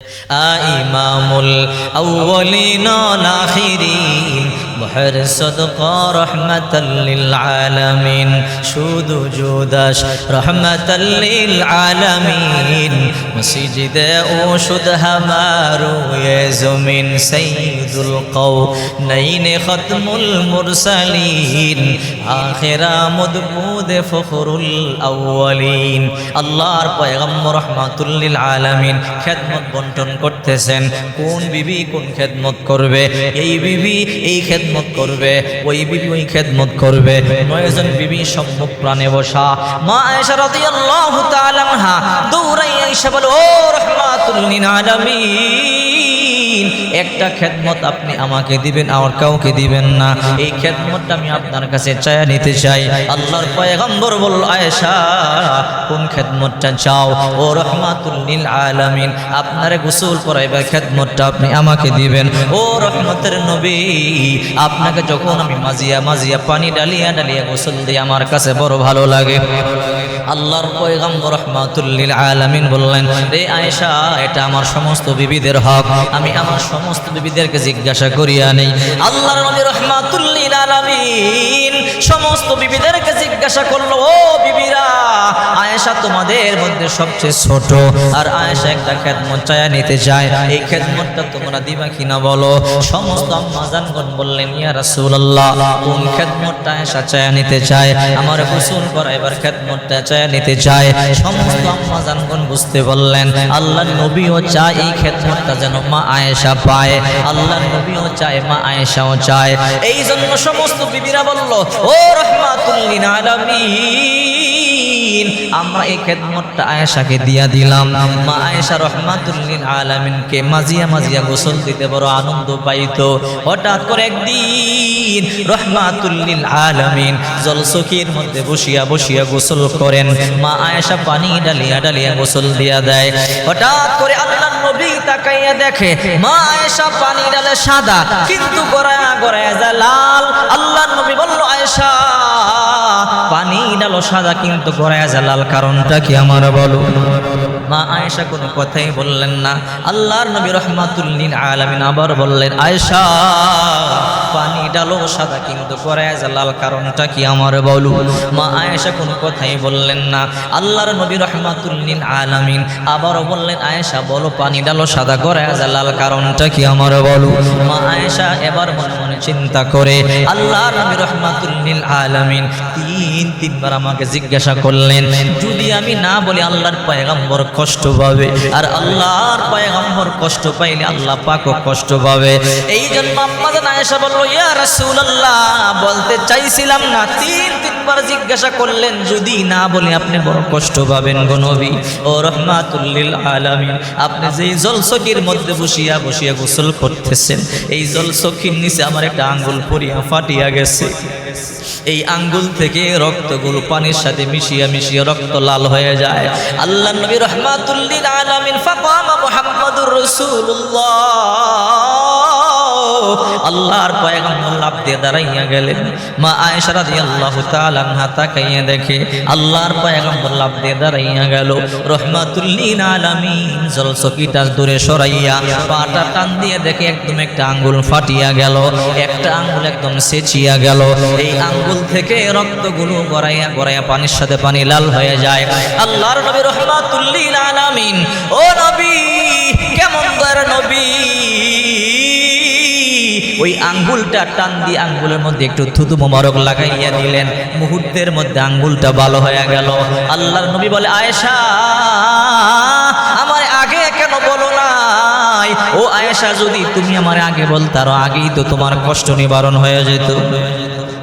ইমামুল আউয়ালিন ওয়াল আখিরিন বহর সদকা রহমাতাল লিল আলামিন শুধু জুদাস রহমাতাল লিল আলামিন মসজিদে ও শুদ হামারো এ জমিন সাইয়্যিদুল কওনাইন খতমুল মুরসালিন আখিরা মুদবুদ ফখরুল আউয়ালিন। আল্লাহর পয়গম্বর রহমাতুল লিল আলামিন খেদমত বন্টন করতেছেন। কোন বিবি কোন খেদমত করবে? এই বিবি এই খেদমত করবে, ওই বিবি ওই খেদমত করবে। 9 জন বিবি সম্মুখ প্রাণে বসা। মা আয়েশা রাদিয়াল্লাহু তাআলা আনহা দৌড়াইয়া এসে বলে, ও রাহমাতুল লিল আলামিন, একটা খেদমত আপনি আমাকে দিবেন আর কাউকে দিবেন না। এই খেদমতটা আমি আপনার কাছে চায়া নিতে চাই। আল্লাহর পয়গম্বর বলল, আয়েশা কোন খেদমতটা চাও? ও রাহমাতুল লিল আলামিন, আপনারে গোসল করাইবার খেদমতটা আপনি আমাকে দিবেন। ও রহমতের নবী, আপনাকে যখন আমি মাজিয়া মাজিয়া পানি ডালিয়া ডালিয়া গোসল দিই আমার কাছে বড় ভালো লাগে। আল্লাহর পয়গম্বর রহমাতুল লিল আলামিন বললেন, রে আয়েশা, এটা আমার সমস্ত বিবিদের হক, আমি আমার সমস্ত বিবিদেরকে জিজ্ঞাসা করিয়া নেই। আল্লাহর নবী রহমাতুল লিল আলামিন সমস্ত বিবিদেরকে জিজ্ঞাসা করলো, ও বিবিরা, আয়েশা তোমাদের মধ্যে সবচেয়ে ছোট, আর আয়েশা একটা খেদমত চায়া নিতে চায়, এই খেদমতটা তোমরা দিবা কিনা বলো। সমস্ত আম্মাজানগণ বললেন, ইয়া রাসূলুল্লাহ, কোন খেদমতটা আয়েশা চায়া নিতে চায়? আমার গোসল করাইবার খেদমতটা চায়া নিতে চায়। সমস্ত আম্মাজানগণ বুঝতে বললেন, আল্লাহর নবীও চায় এই খেদমতটা যেন মা আয়েশা পায়। আল্লাহর নবীও চায়, মা আয়েশাও চায়। এই জন্য সমস্ত বিবিরা বলল, ও রাহমাতুল লিল আলামিন, আমরা এই খেদমতটা আয়েশাকে দিয়া দিলাম। মা আয়েশা রহমাতুল লিল আলামিনকে মাজিয়া মাজিয়া গোসল দিতে বড় আনন্দ পাইতো। হঠাৎ করে একদিন রহমাতুল লিল আলামিন জলসকির মধ্যে বসিয়া বসিয়া গোসল করেন। মা আয়েশা পানি ডালিয়া ডালিয়া গোসল দিয়া দেয়। হঠাৎ করে আল্লাহর নবী তাকাইয়া দেখে মা আয়েশা পানি ডালে সাদা, কিন্তু গড়ায়া গড়ায়া যায় লাল। আল্লাহর নবী বলল, আয়েশা, পানি ডালো সাদা কিন্তু গড়ায়া যায় লাল, কারণটা কি আমার বলো? মা আয়েশা কোনো কথাই বললেন না। আল্লাহর নবী রহমাতুল লিল আলামিন আবার বললেন, আয়েশা, পানি ডালো সাদা কিন্তু গড়ায়া যায় লাল, কারণটা কি আমার বলো? মা আয়েশা কোনো কথাই বললেন না। আল্লাহর নবী রহমাতুল লিল আলামিন আবারও বললেন, আয়েশা বলো, পানি ডালো সাদা গড়ায়া যায় লাল, কারণটা কি আমার বলো? মা আয়েশা এবার মনে মনে চিন্তা করে আল্লাহর নবী রহমাতুল লিল আলামিন তিনবার আমাকে জিজ্ঞাসা করলেন, যদি আমি না বলি আল্লাহর পয়গম্বর কষ্ট পাবে, আর আল্লাহর পয়গম্বর কষ্ট পাইলে আল্লাহ পাকও কষ্ট পাবে। এই জন্য আম্মা জান আয়েশা বলল, ইয়া রাসূলুল্লাহ, বলতে চাইছিলাম না, তিনবার জিজ্ঞাসা করলেন, যদি না বলি আপনি বড় কষ্ট পাবেন গো নবী। ও রাহমাতুল লিল আলামিন, আপনি যেই জলসকির মধ্যে বসিয়া বসিয়া গোসল করতেছেন, এই জলসকির নিচে আমার একটা আঙ্গুল পড়িয়া ফাটিয়া গেছে। এই আঙ্গুল থেকে রক্তগুলো পানির সাথে মিশিয়া মিশিয়া রক্ত লাল হয়ে যায়। আল্লাহর নবী রাহমাতুল লিল আলামিন ফাকামা মুহাম্মাদুর রাসূলুল্লাহ, আল্লাহর পয়গম্বর লাফ দিয়ে দাঁড়াইয়া গেলেন। মা আয়েশা রাদিয়াল্লাহু তাআলা আনহা তাকাইয়া দেখে আল্লাহর পয়গম্বর লাফ দিয়ে দাঁড়াইয়া গেল। রাহমাতুল লিল আলামিন জলসকিটা দূরে সরাইয়া পাটা টান দিয়ে দেখে একদম একটা আঙ্গুল ফাটিয়া গেল, একটা আঙ্গুল একদম সেচিয়া গেল। এই আঙ্গুল থেকে রক্তগুলো গড়াইয়া গড়াইয়া পানির সাথে পানি লাল হয়ে যায়। আল্লাহর নবী রাহমাতুল লিল আলামিন, ও নবী, কেমন দয়ার নবী, ওই আঙ্গুলটা টান দিয়ে আঙ্গুলের মধ্যে একটু থুতু মোবারক লাগাইয়া দিলেন। মুহূর্তের মধ্যে আঙ্গুলটা ভালো হয়ে গেল। আল্লাহর নবী বলে, আয়েশা, আমার আগে কেন বলো নাই? ও আয়েশা, যদি তুমি আমার আগে বলতে, আরো আগেই তো তোমার কষ্ট নিবারণ হয়ে যেত।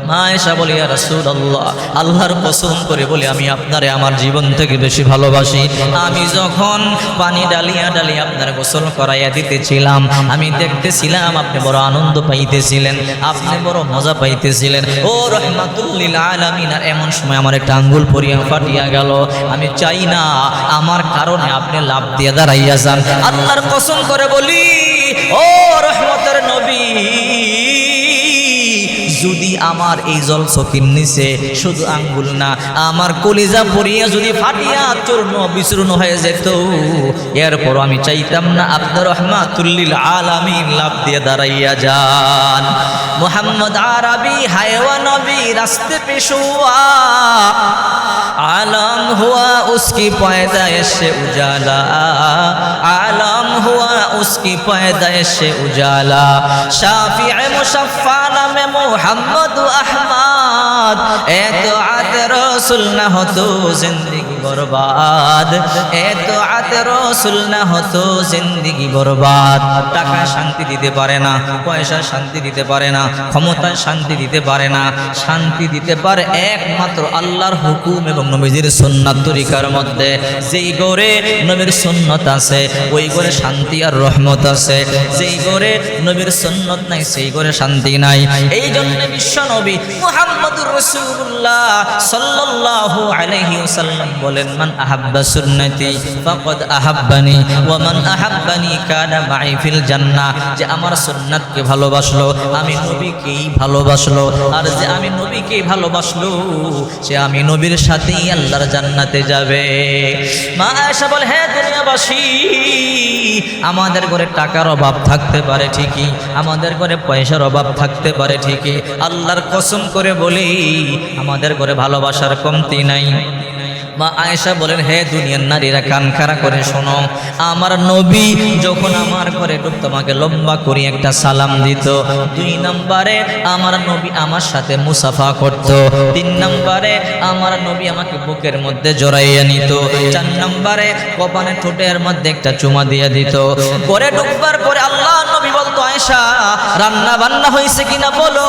মা আয়েশা বলে, ইয়া রাসূলুল্লাহ, আল্লাহর কসম করে বলে আমি আপনারে আমার জীবন থেকে বেশি ভালোবাসি। আমি যখন পানি ডালিয়া ডালিয়া আপনার গোসল করাইয়া দিতেছিলাম, আমি দেখতেছিলাম আপনি বড় আনন্দ পাইতেছিলেন, আপনি বড় মজা পাইতেছিলেন। ও রাহমাতুল লিল আলামিন, আর এমন সময় আমার একটা আঙ্গুল পড়িয়া ফাটিয়া গেল। আমি চাই না আমার কারণে আপনি লাফ দিয়ে দাঁড়াইয়া যান। আল্লাহর কসম করে বলি, ও রহমতের নবী, যদি আমার এই জল চকির নিচে শুধু আঙ্গুল না আমার কলিজা পড়িয়া যদি ফাটিয়া চূর্ণ বিচূর্ণ হয়ে যেত, এরপর আমি চাইতাম না আপনি রহমাতুল লিল আলামিন লাভ দিয়ে দাঁড়াইয়া যান। মুহাম্মদ আরবি হায়ওয়া নবী রাস্তে পেশ হুয়া, आलम हुआ उसकी पैदाइश से उजाला, आलम हुआ उसकी पैदाइश से उजाला, शाफिअ मुशफ़्फ़ा में मोहम्मद अहमद, ए तो आत रसूल न हो तो जिंदगी बर्बाद, ए तो आत रसूल न हो तो जिंदगी बर्बाद। টাকা শান্তি দিতে পারে না, পয়সা শান্তি দিতে পারে না, ক্ষমতা শান্তি দিতে পারে না, শান্তি দিতে পারে একমাত্র আল্লাহর হুকুম এবং নবীজির সুন্নাত তরিকার মধ্যে। যেই ঘরে নবীর সুন্নাত আছে ওই ঘরে শান্তি আর রহমত আছে, যেই ঘরে নবীর সুন্নাত নাই সেই ঘরে শান্তি নাই। এই জন্য বিশ্ব নবী মুহাম্মদুর রাসূলুল্লাহ সাল্লাল্লাহু আলাইহি ওয়াসাল্লাম বলেন, মান আহাব্বা সুন্নতি ফাকাদ আহাব্বানি ওয়া মান আহাব্বানি কানা মাই ফিল জান্নাহ। যে আমার সুন্নাতকে ভালোবাসলো আমি নবীকেই ভালোবাসলো, আর যে আমি নবীকেই ভালোবাসলো সে আমি নবীর সাথেই আল্লাহর জান্নাতে যাবে। মা আয়েশা বলে, হে দুনিয়াবাসী, আমাদের ঘরে টাকার অভাব থাকতে পারে ঠিকই, আমাদের ঘরে পয়সার অভাব থাকতে পারে ঠিকই, আল্লাহর কসম করে বলি আমাদের ঘরে ভালোবাসার কমতি নাই। মা আয়েশা বলেন, হে দুনিয়ার নারীরা কান খাড়া করে শোনো, আমার নবী যখন আমার ঘরে ঢুকতো আমাকে লম্বা করে একটা সালাম দিত। 2 নম্বরে আমার নবী আমার সাথে মুসাফা করত। 3 নম্বরে আমার নবী আমাকে বুকের মধ্যে জড়াইয়া নিত। 4 নম্বরে কপালে ঠোঁটের মধ্যে একটা চুমা দিয়ে দিত। ঘরে ঢুকবার পরে আল্লাহ নবী বলতো, আয়েশা রান্না বান্না হয়েছে কিনা বলো।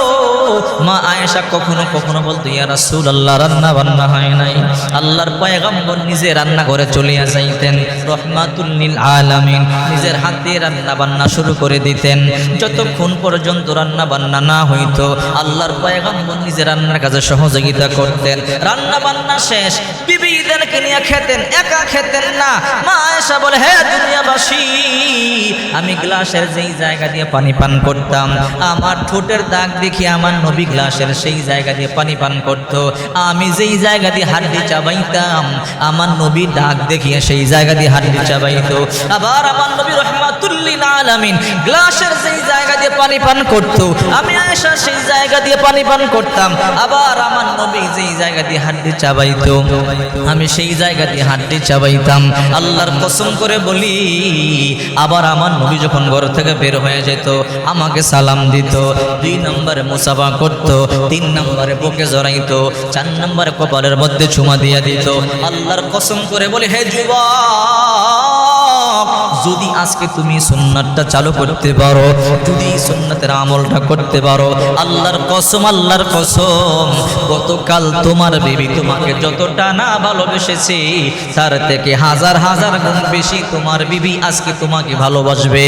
মা আয়েশা কখনো কখনো বলতো, ইয়া রাসূলুল্লাহ রান্না বান্না হয় নাই। আল্লাহর পয়গম্বর নিজে রান্না করে চলিয়া যাইতেন, রহমাতুল লিল আলামিন নিজের হাতে রান্না বান্না শুরু করে দিতেন। যতক্ষণ পর্যন্ত রান্না বান্না না হইতো আল্লাহর পয়গম্বর নিজে রান্নার কাজে সহযোগিতা করতেন। রান্না বান্না শেষ বিবিদেরকে নিয়ে খেতেন, একা খেতেন না। মা আয়েশা বলে, হে দুনিয়াবাসী, আমি গ্লাসের যেই জায়গা দিয়ে পানি পান করতাম আমার ঠোঁটের দাগ দেখি আমার নবী গ্লাসের সেই জায়গা দিয়ে পানি পান করত। আমি যেই জায়গা দিয়ে হাড্ডি চাবাইতাম আমার নবী দাগ দেখিয়ে সেই জায়গা দিয়ে হাড্ডি চাবাইতো। আবার আমার নবী রহমাতুল লিল আলামিন গ্লাসের যেই জায়গা দিয়ে পানি পান করত আমি আয়েশা সেই জায়গা দিয়ে পানি পান করতাম। আবার আমার নবী যেই জায়গা দিয়ে হাড্ডি চাবাইতো আমি সেই জায়গা দিয়ে হাড্ডি চাবাইতাম। আল্লাহর কসম করে বলি, আবার আমার নবী যখন ঘর থেকে বের হয়ে যেত আমাকে সালাম দিত। 2 নম্বরে মুসাফা করত, 3 নম্বরে বুকে জড়াইতো, 4 নম্বরে কপালের মধ্যে চুমা দিয়ে দিত। আল্লাহর কসম করে বলি, হে যুবক, যদি আজকে তুমি সুন্নাতটা চালু করতে পারো, যদি সুন্নাতের আমলটা করতে পারো, আল্লাহর কসম গতকাল তোমার বিবি তোমাকে যতটা না ভালোবেসেছে তার থেকে হাজার হাজার গুণ বেশি তোমার বিবি আজকে তোমাকে ভালোবাসবে।